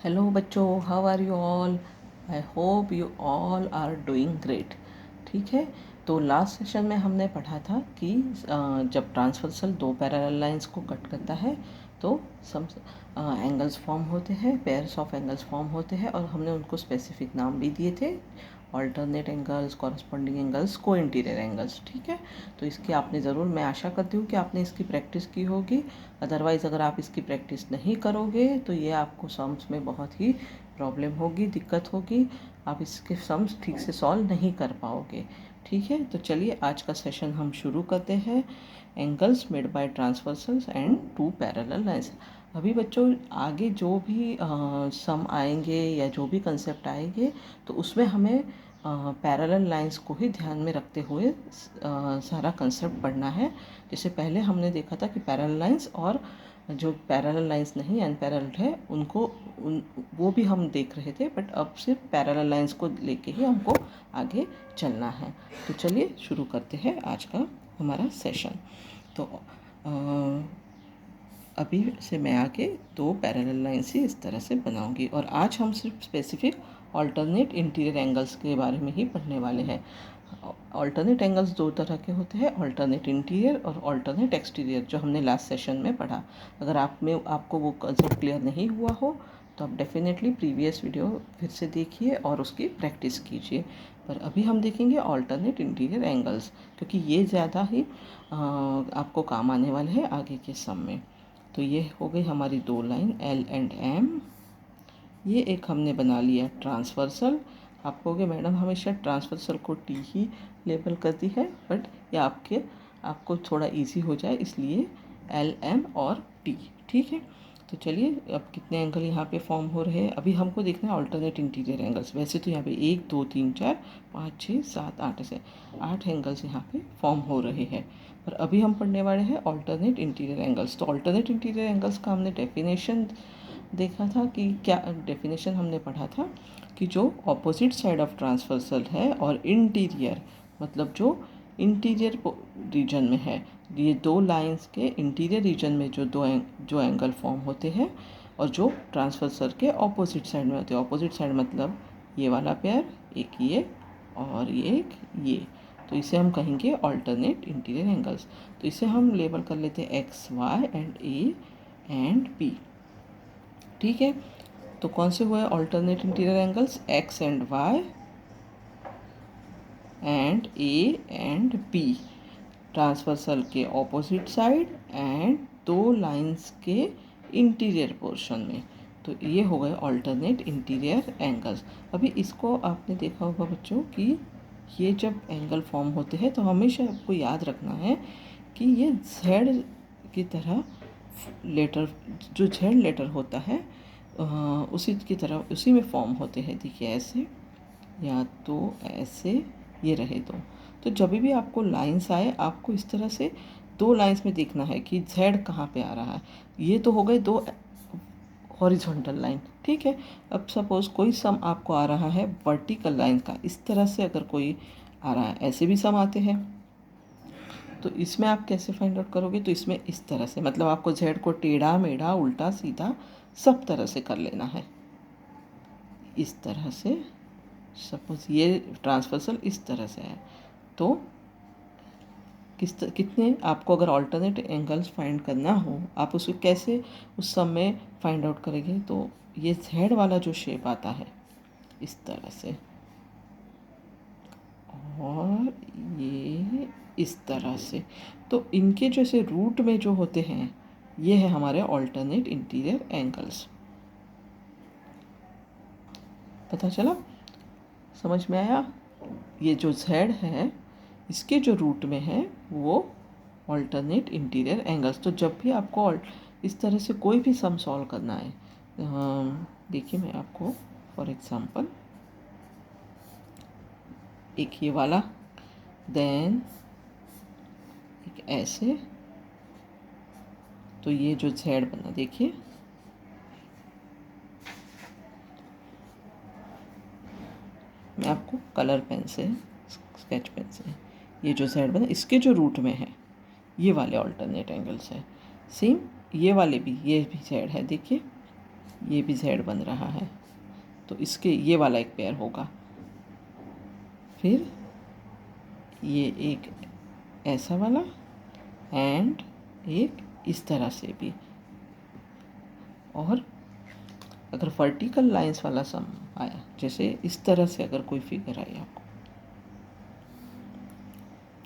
Hello बच्चों, how are you all? I hope you all are doing great. ठीक है, तो लास्ट सेशन में हमने पढ़ा था कि जब ट्रांसवर्सल दो पैरेलल लाइंस को कट करता है तो सम एंगल्स फॉर्म होते हैं, पेयर्स ऑफ एंगल्स फॉर्म होते हैं और हमने उनको स्पेसिफिक नाम भी दिए थे, ऑल्टरनेट एंगल्स, कॉरस्पॉन्डिंग एंगल्स, को इंटीरियर एंगल्स। ठीक है, तो इसकी आपने ज़रूर, मैं आशा करती हूँ कि आपने इसकी प्रैक्टिस की होगी। अदरवाइज़ अगर आप इसकी प्रैक्टिस नहीं करोगे तो ये आपको सम्स में बहुत ही प्रॉब्लम होगी, दिक्कत होगी, आप इसके सम्स ठीक से सॉल्व नहीं कर पाओगे। ठीक है, तो चलिए आज का सेशन हम शुरू करते हैं। Angles made by transversals and two parallel lines. अभी बच्चों आगे जो भी सम आएंगे या जो भी कंसेप्ट आएंगे तो उसमें हमें पैरेलल लाइंस को ही ध्यान में रखते हुए सारा कंसेप्ट पढ़ना है। जैसे पहले हमने देखा था कि पैरेलल लाइंस और जो पैरेलल लाइंस नहीं अनपैरेलल है उनको वो भी हम देख रहे थे, बट अब सिर्फ पैरेलल लाइंस को लेके ही हमको आगे चलना है। तो चलिए शुरू करते हैं आज का हमारा सेशन। तो अभी से मैं आके दो पैरेलल लाइंस ही इस तरह से बनाऊंगी और आज हम सिर्फ स्पेसिफिक ऑल्टरनेट इंटीरियर एंगल्स के बारे में ही पढ़ने वाले हैं। ऑल्टरनेट एंगल्स दो तरह के होते हैं, ऑल्टरनेट इंटीरियर और ऑल्टरनेट एक्सटीरियर, जो हमने लास्ट सेशन में पढ़ा। अगर आपको वो कंसेप्ट क्लियर नहीं हुआ हो तो आप डेफिनेटली प्रीवियस वीडियो फिर से देखिए और उसकी प्रैक्टिस कीजिए। पर अभी हम देखेंगे ऑल्टरनेट इंटीरियर एंगल्स, क्योंकि ये ज़्यादा ही आपको काम आने वाले हैं आगे के सम में। तो ये हो गई हमारी दो लाइन एल एंड एम। ये एक हमने बना लिया ट्रांसवर्सल। आप कहोगे मैडम हमेशा ट्रांसवर्सल को टी ही लेबल करती है, बट ये आपको थोड़ा इजी हो जाए इसलिए एल एम और टी। ठीक है, तो चलिए अब कितने एंगल यहाँ पे फॉर्म हो रहे हैं अभी हमको देखना है ऑल्टरनेट इंटीरियर एंगल्स। वैसे तो यहाँ पे 1 2 3 4 5 6 7 8 ऐसे 8 एंगल्स यहाँ पे फॉर्म हो रहे हैं, पर अभी हम पढ़ने वाले हैं ऑल्टरनेट इंटीरियर एंगल्स। तो ऑल्टरनेट इंटीरियर एंगल्स का हमने डेफिनेशन देखा था कि क्या डेफिनेशन हमने पढ़ा था कि जो ऑपोजिट साइड ऑफ ट्रांसवर्सल है और इंटीरियर मतलब जो इंटीरियर रीजन में है, ये दो लाइंस के इंटीरियर रीजन में जो एंगल फॉर्म होते हैं और जो ट्रांसवर्सल के ऑपोजिट साइड में होते हैं। ऑपोजिट साइड मतलब ये वाला पेयर, एक ये और ये एक ये, तो इसे हम कहेंगे ऑल्टरनेट इंटीरियर एंगल्स। तो इसे हम लेबल कर लेते हैं x y and a and b. ठीक है, तो कौन से हुए alternate interior angles? X and y and a and b, transversal के ऑपोजिट साइड एंड दो लाइंस के इंटीरियर पोर्शन में। तो ये हो गए ऑल्टरनेट इंटीरियर एंगल्स। अभी इसको आपने देखा होगा बच्चों कि ये जब एंगल फॉर्म होते हैं तो हमेशा आपको याद रखना है कि ये जेड की तरह लेटर, जो जेड लेटर होता है उसी की तरह उसी में फॉर्म होते हैं। देखिए ऐसे या तो ऐसे ये रहे तो जब भी आपको लाइंस आए आपको इस तरह से दो लाइंस में देखना है कि जेड कहाँ पे आ रहा है। ये तो हो गए दो हॉरिजॉन्टल लाइन। ठीक है, अब सपोज कोई सम आपको आ रहा है वर्टिकल लाइन का, इस तरह से अगर कोई आ रहा है, ऐसे भी सम आते हैं, तो इसमें आप कैसे फाइंड आउट करोगे? तो इसमें इस तरह से, मतलब आपको जेड को टेढ़ा मेढ़ा उल्टा सीधा सब तरह से कर लेना है। इस तरह से सपोज ये ट्रांसवर्सल इस तरह से है, तो कितने आपको अगर ऑल्टरनेट एंगल्स फाइंड करना हो आप उसको कैसे उस सम में फाइंड आउट करेंगे? तो ये जेड वाला जो शेप आता है इस तरह से और ये इस तरह से, तो इनके जैसे रूट में जो होते हैं ये है हमारे ऑल्टरनेट इंटीरियर एंगल्स। पता चला? समझ में आया? ये जो जेड है इसके जो रूट में है वो ऑल्टरनेट इंटीरियर एंगल्स। तो जब भी आपको इस तरह से कोई भी सम सॉल्व करना है, देखिए मैं आपको फॉर एग्जांपल एक ये वाला, देन एक ऐसे, तो ये जो जेड बना देखिए, मैं आपको कलर पेन से स्केच पेन से, ये जो जेड बना इसके जो रूट में है ये वाले ऑल्टरनेट एंगल्स है। सेम ये वाले भी, ये भी जेड है देखिए, ये भी Z बन रहा है, तो इसके ये वाला एक पेयर होगा। फिर ये एक ऐसा वाला एंड एक इस तरह से भी। और अगर वर्टिकल लाइंस वाला सम आया, जैसे इस तरह से अगर कोई फिगर आई आपको,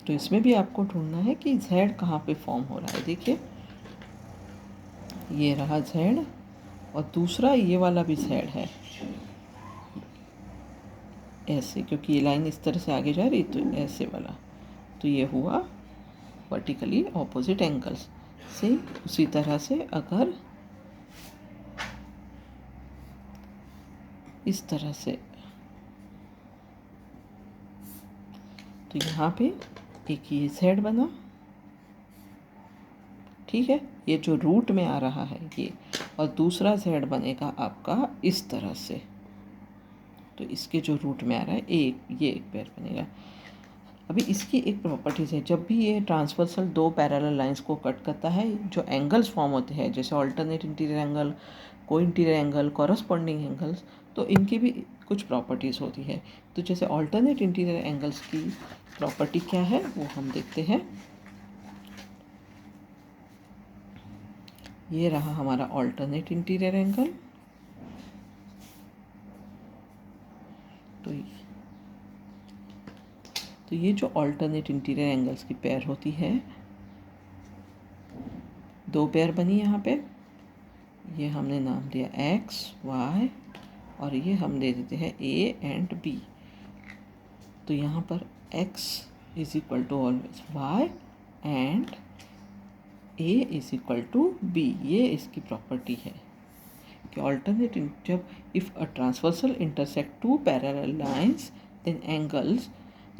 तो इसमें भी आपको ढूंढना है कि Z कहाँ पे फॉर्म हो रहा है। देखिए ये रहा Z और दूसरा ये वाला भी Z है ऐसे, क्योंकि ये लाइन इस तरह से आगे जा रही, तो ऐसे वाला, तो ये हुआ वर्टिकली ऑपोजिट एंगल्स। सेम उसी तरह से अगर इस तरह से, तो यहाँ पे एक ये Z बना, ठीक है, ये जो रूट में आ रहा है ये, और दूसरा Z बनेगा आपका इस तरह से, तो इसके जो रूट में आ रहा है ये एक पेयर बनेगा। अभी इसकी एक प्रॉपर्टीज़ है, जब भी ये ट्रांसवर्सल दो पैरेलल लाइंस को कट करता है, जो एंगल्स फॉर्म होते हैं जैसे ऑल्टरनेट इंटीरियर एंगल, को इंटीरियर एंगल, कॉरस्पॉन्डिंग एंगल्स, तो इनकी भी कुछ प्रॉपर्टीज़ होती है। तो जैसे ऑल्टरनेट इंटीरियर एंगल्स की प्रॉपर्टी क्या है वो हम देखते हैं। ये रहा हमारा ऑल्टरनेट इंटीरियर एंगल, तो ये जो ऑल्टरनेट इंटीरियर एंगल्स की पेयर होती है, दो पेयर बनी यहाँ पे, ये हमने नाम दिया x, y, और ये हम दे देते हैं a एंड b। तो यहाँ पर x is equal to always y and a is equal to b। ये इसकी प्रॉपर्टी है कि ऑल्टरनेट, जब if a transversal intersect two parallel lines then angles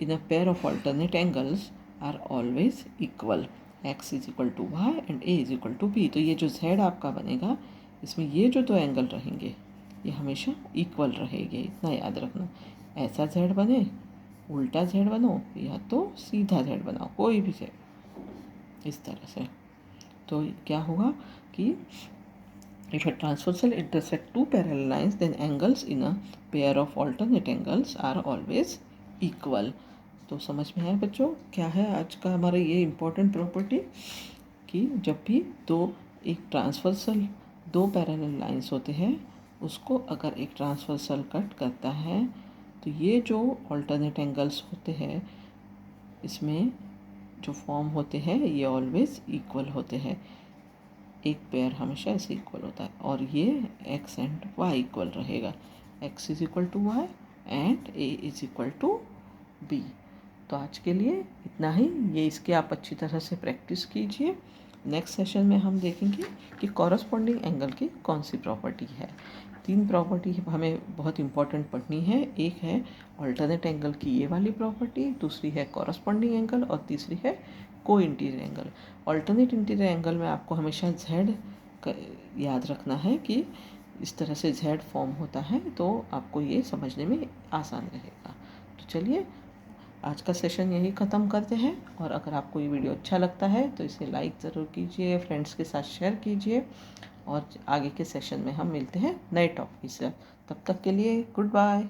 in a pair of alternate angles are always equal, x is equal to y and a is equal to b। तो ये जो z आपका बनेगा, इसमें ये जो दो एंगल रहेंगे ये हमेशा इक्वल रहेंगे, इतना याद रखना। ऐसा z बने, उल्टा z बनो, या तो सीधा z बनाओ, कोई भी z, इस तरह से। तो क्या होगा कि if a transversal intersect two parallel lines then angles in a pair of alternate angles are always equal. तो समझ में आया बच्चों, क्या है आज का हमारा ये इम्पोर्टेंट प्रॉपर्टी कि जब भी एक ट्रांसवर्सल दो पैरेलल लाइंस होते हैं, उसको अगर एक ट्रांसवर्सल कट करता है, तो ये जो ऑल्टरनेट एंगल्स होते हैं इसमें जो फॉर्म होते हैं ये ऑलवेज इक्वल होते हैं। एक पेयर हमेशा ऐसे इक्वल होता है, और ये x एंड y इक्वल रहेगा, x is equal to y and a is equal to b। तो आज के लिए इतना ही, ये इसके आप अच्छी तरह से प्रैक्टिस कीजिए। नेक्स्ट सेशन में हम देखेंगे कि कॉरस्पॉन्डिंग एंगल की कौन सी प्रॉपर्टी है। तीन प्रॉपर्टी हमें बहुत इंपॉर्टेंट पढ़नी है। एक है ऑल्टरनेट एंगल की ये वाली प्रॉपर्टी, दूसरी है कॉरस्पॉन्डिंग एंगल, और तीसरी है को interior angle. Alternate interior angle में आपको हमेशा z याद रखना है कि इस तरह से z फॉर्म होता है, तो आपको ये समझने में आसान रहेगा। तो चलिए आज का सेशन यही ख़त्म करते हैं, और अगर आपको ये वीडियो अच्छा लगता है तो इसे लाइक ज़रूर कीजिए, फ्रेंड्स के साथ शेयर कीजिए, और आगे के सेशन में हम मिलते हैं नए टॉपिक से। तब तक के लिए गुड बाय।